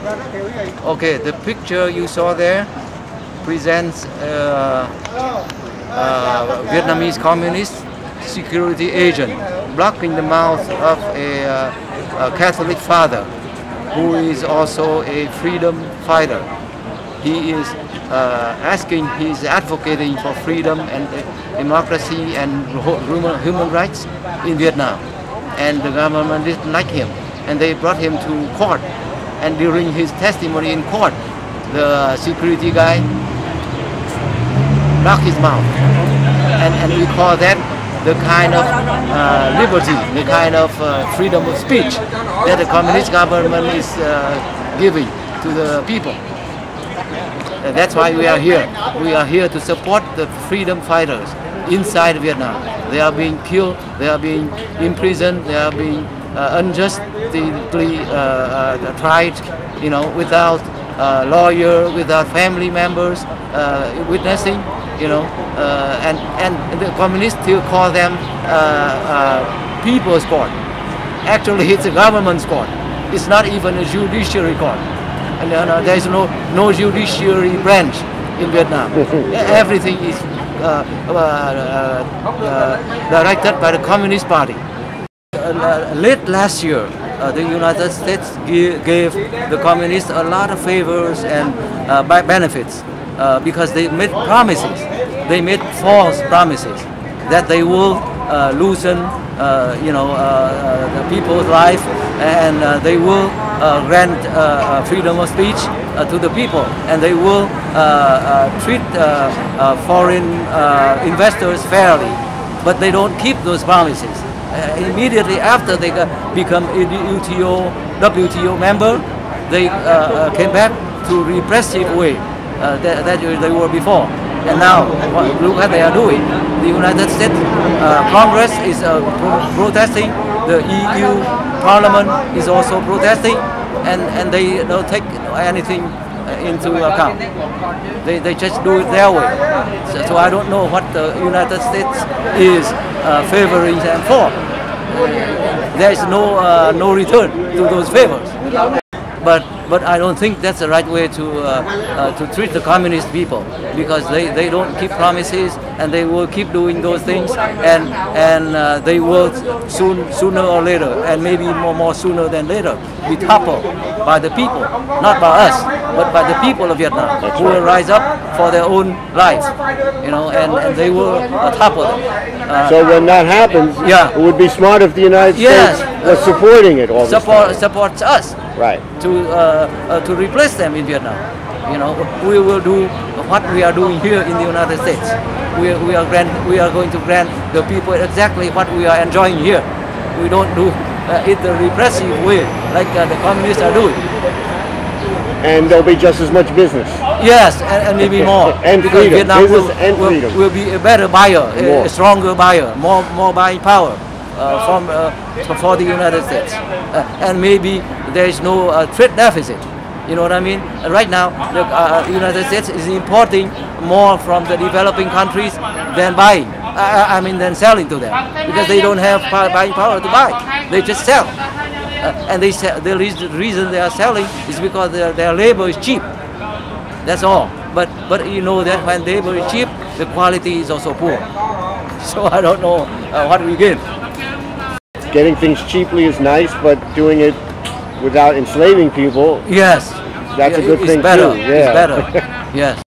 Okay, the picture you saw there presents Vietnamese communist security agent blocking the mouth of a Catholic father who is also a freedom fighter. He is he's advocating for freedom and democracy and human rights in Vietnam. And the government didn't like him, and they brought him to court. And during his testimony in court, the security guy blocked his mouth. And we call that the kind of liberty, the kind of freedom of speech that the communist government is giving to the people. That's why we are here. We are here to support the freedom fighters inside Vietnam. They are being killed, they are being imprisoned, they are being unjustly tried, without lawyer, without family members witnessing, and the communists still call them people's court. Actually, it's a government's court. It's not even a judiciary court. And there is no judiciary branch in Vietnam. Everything is directed by the Communist Party. Late last year, the United States gave the communists a lot of favors and benefits because they made promises. They made false promises that they will loosen, the people's life, and they will grant freedom of speech to the people, and they will treat foreign investors fairly. But they don't keep those promises. Immediately after they become a WTO member, they came back to repressive way that they were before. And now, look what they are doing. The United States Congress is protesting. The EU Parliament is also protesting, and they don't take anything into account. They just do it their way. So I don't know what the United States is favoring them for. There is no return to those favors. But I don't think that's the right way to treat the communist people, because they don't keep promises, and they will keep doing those things, and they will sooner or later, and maybe more sooner than later, be toppled by the people, not by us, but by the people of Vietnam, who will rise up for their own lives, and they will topple them. So when that happens, it would be smart if the United States was supporting it all this time. Supports us. Right. To replace them in Vietnam. We will do what we are doing here in the United States. We are going to grant the people exactly what we are enjoying here. We don't do it the repressive way like the communists are doing. And there'll be just as much business. Yes, and maybe more. And because freedom. Vietnam Freedom. will be a better buyer, a stronger buyer, more buying power for the United States. And maybe there is no trade deficit. You know what I mean? Right now, the United States is importing more from the developing countries than buying. Than selling to them, because they don't have buying power to buy. They just sell, and the reason they are selling is because their labor is cheap. That's all. But you know that when labor is cheap, the quality is also poor. So I don't know what we gain. Getting things cheaply is nice, but doing it without enslaving people, yes, that's a good thing better. too. It's better. Yes.